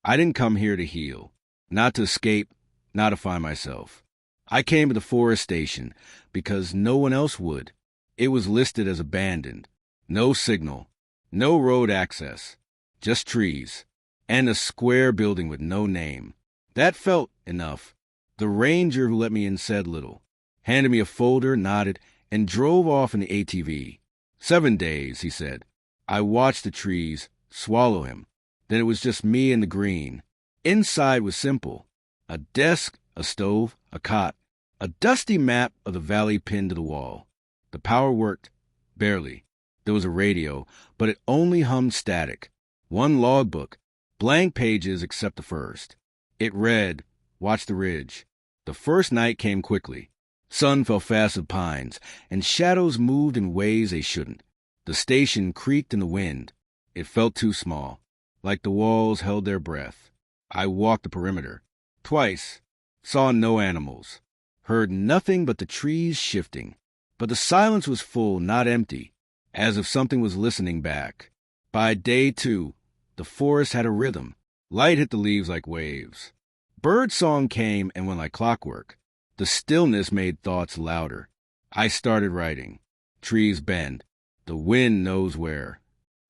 I didn't come here to heal, not to escape, not to find myself. I came to the forest station because no one else would. It was listed as abandoned. No signal, no road access, just trees, and a square building with no name. That felt enough. The ranger who let me in said little, handed me a folder, nodded, and drove off in the ATV. 7 days, he said. I watched the trees swallow him. Then it was just me and the green. Inside was simple. A desk, a stove, a cot, a dusty map of the valley pinned to the wall. The power worked, barely. There was a radio, but it only hummed static. One logbook, blank pages except the first. It read, "Watch the ridge." The first night came quickly. Sun fell fast of pines, and shadows moved in ways they shouldn't. The station creaked in the wind. It felt too small, like the walls held their breath. I walked the perimeter. Twice. Saw no animals. Heard nothing but the trees shifting. But the silence was full, not empty, as if something was listening back. By day 2, the forest had a rhythm. Light hit the leaves like waves. Bird song came and went like clockwork. The stillness made thoughts louder. I started writing. Trees bend. The wind knows where.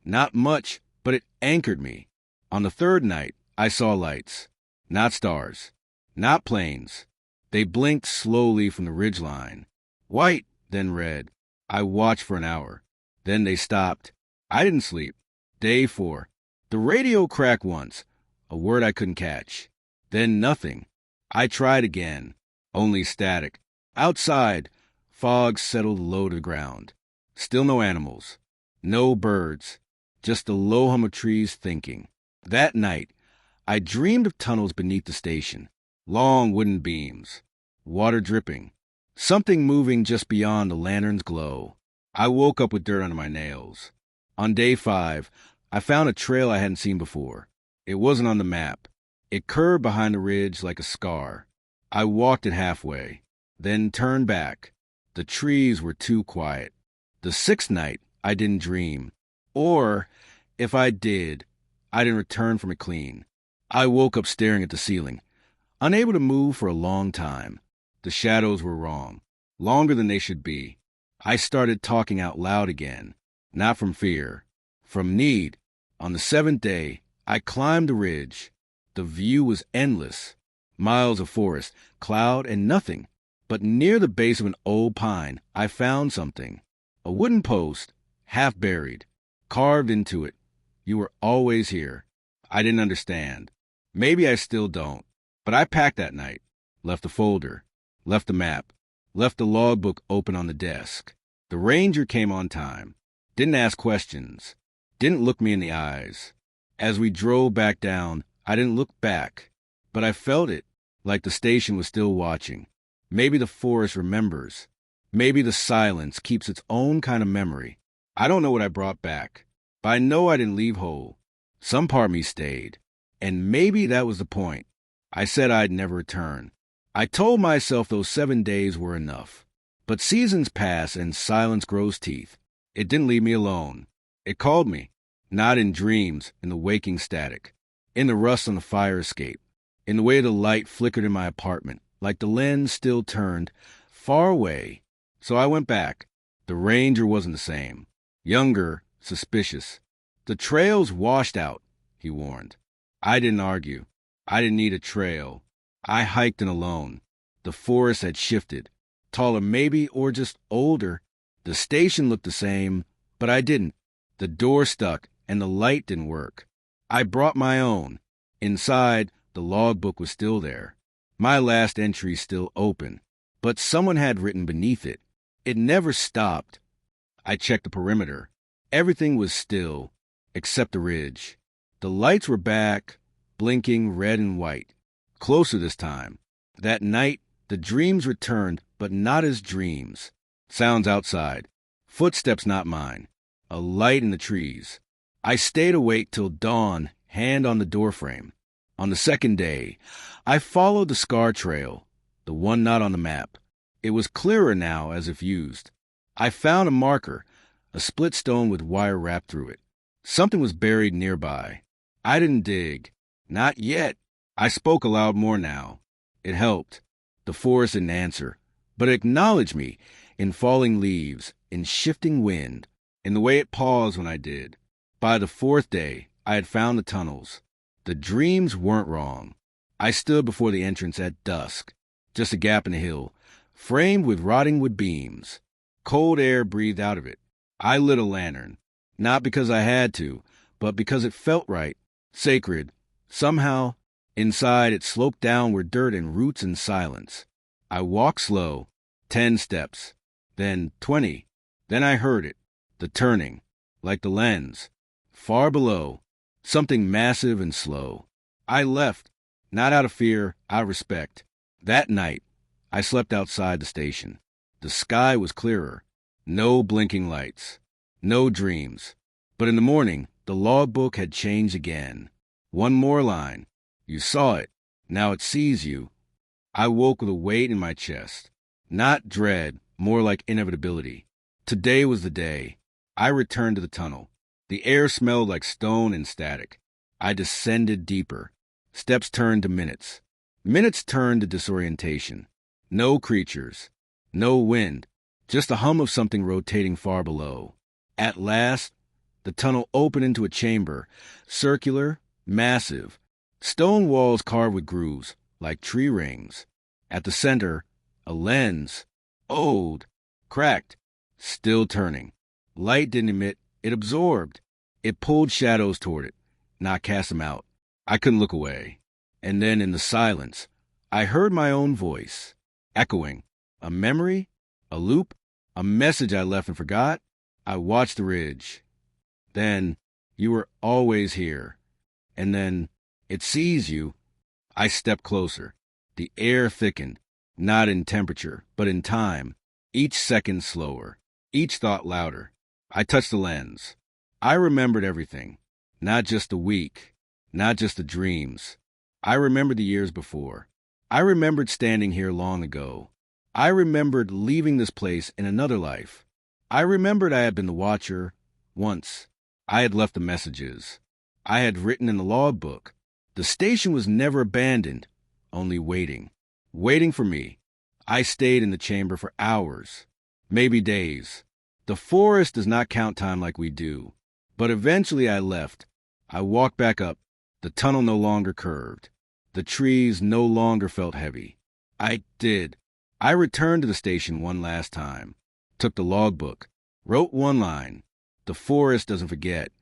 Not much, but it anchored me. On the third night, I saw lights. Not stars. Not planes. They blinked slowly from the ridgeline. White, then red. I watched for an hour. Then they stopped. I didn't sleep. Day 4. The radio cracked once. A word I couldn't catch. Then nothing. I tried again. Only static. Outside, fog settled low to the ground. Still no animals. No birds. Just the low hum of trees thinking. That night, I dreamed of tunnels beneath the station. Long wooden beams. Water dripping. Something moving just beyond the lantern's glow. I woke up with dirt under my nails. On day 5, I found a trail I hadn't seen before. It wasn't on the map. It curved behind the ridge like a scar. I walked it halfway, then turned back. The trees were too quiet. The 6th night, I didn't dream. Or, if I did, I didn't return from it clean. I woke up staring at the ceiling, unable to move for a long time. The shadows were wrong, longer than they should be. I started talking out loud again, not from fear, from need. On the 7th day, I climbed the ridge. The view was endless. Miles of forest, cloud, and nothing. But near the base of an old pine, I found something. A wooden post, half buried, carved into it. You were always here. I didn't understand. Maybe I still don't. But I packed that night. Left the folder. Left the map. Left the logbook open on the desk. The ranger came on time. Didn't ask questions. Didn't look me in the eyes. As we drove back down, I didn't look back. But I felt it, like the station was still watching. Maybe the forest remembers. Maybe the silence keeps its own kind of memory. I don't know what I brought back, but I know I didn't leave whole. Some part of me stayed. And maybe that was the point. I said I'd never return. I told myself those 7 days were enough. But seasons pass and silence grows teeth. It didn't leave me alone. It called me, not in dreams, in the waking static, in the rust on the fire escape, in the way the light flickered in my apartment, like the lens still turned, far away. So I went back. The ranger wasn't the same. Younger, suspicious. The trail's washed out, he warned. I didn't argue. I didn't need a trail. I hiked in alone. The forest had shifted. Taller maybe, or just older. The station looked the same, but I didn't. The door stuck, and the light didn't work. I brought my own. Inside, the logbook was still there. My last entry still open. But someone had written beneath it. It never stopped. I checked the perimeter. Everything was still, except the ridge. The lights were back, blinking red and white. Closer this time. That night, the dreams returned, but not as dreams. Sounds outside. Footsteps not mine. A light in the trees. I stayed awake till dawn, hand on the doorframe. On the 2nd day, I followed the scar trail, the one not on the map. It was clearer now, as if used. I found a marker, a split stone with wire wrapped through it. Something was buried nearby. I didn't dig. Not yet. I spoke aloud more now. It helped. The forest didn't answer, but it acknowledged me in falling leaves, in shifting wind, in the way it paused when I did. By the fourth day, I had found the tunnels. The dreams weren't wrong. I stood before the entrance at dusk, just a gap in the hill, framed with rotting wood beams. Cold air breathed out of it. I lit a lantern, not because I had to, but because it felt right, sacred. Somehow, inside it sloped down where dirt and roots and silence. I walked slow, 10 steps, then 20. Then I heard it, the turning, like the lens. Far below, something massive and slow. I left, not out of fear, out of respect. That night, I slept outside the station. The sky was clearer. No blinking lights. No dreams. But in the morning, the logbook had changed again. One more line. You saw it. Now it sees you. I woke with a weight in my chest. Not dread, more like inevitability. Today was the day. I returned to the tunnel. The air smelled like stone and static. I descended deeper. Steps turned to minutes. Minutes turned to disorientation. No creatures. No wind. Just the hum of something rotating far below. At last, the tunnel opened into a chamber, circular, massive. Stone walls carved with grooves, like tree rings. At the center, a lens. Old. Cracked. Still turning. Light didn't emit. It absorbed. It pulled shadows toward it, not cast them out. I couldn't look away. And then in the silence, I heard my own voice, echoing. A memory? A loop? A message I left and forgot? I watched the ridge. Then, you were always here. And then, it sees you. I stepped closer. The air thickened, not in temperature, but in time. Each second slower. Each thought louder. I touched the lens. I remembered everything. Not just the week. Not just the dreams. I remembered the years before. I remembered standing here long ago. I remembered leaving this place in another life. I remembered I had been the watcher once. I had left the messages. I had written in the logbook. The station was never abandoned, only waiting. Waiting for me. I stayed in the chamber for hours, maybe days. The forest does not count time like we do. But eventually I left. I walked back up. The tunnel no longer curved. The trees no longer felt heavy. I did. I returned to the station one last time. Took the logbook. Wrote one line. The forest doesn't forget.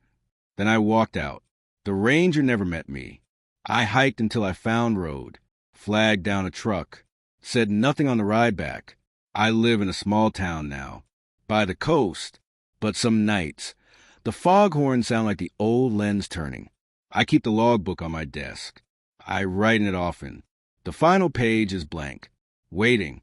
Then I walked out. The ranger never met me. I hiked until I found road. Flagged down a truck. Said nothing on the ride back. I live in a small town now. By the coast. But some nights, the foghorns sound like the old lens turning. I keep the logbook on my desk. I write in it often. The final page is blank. Waiting.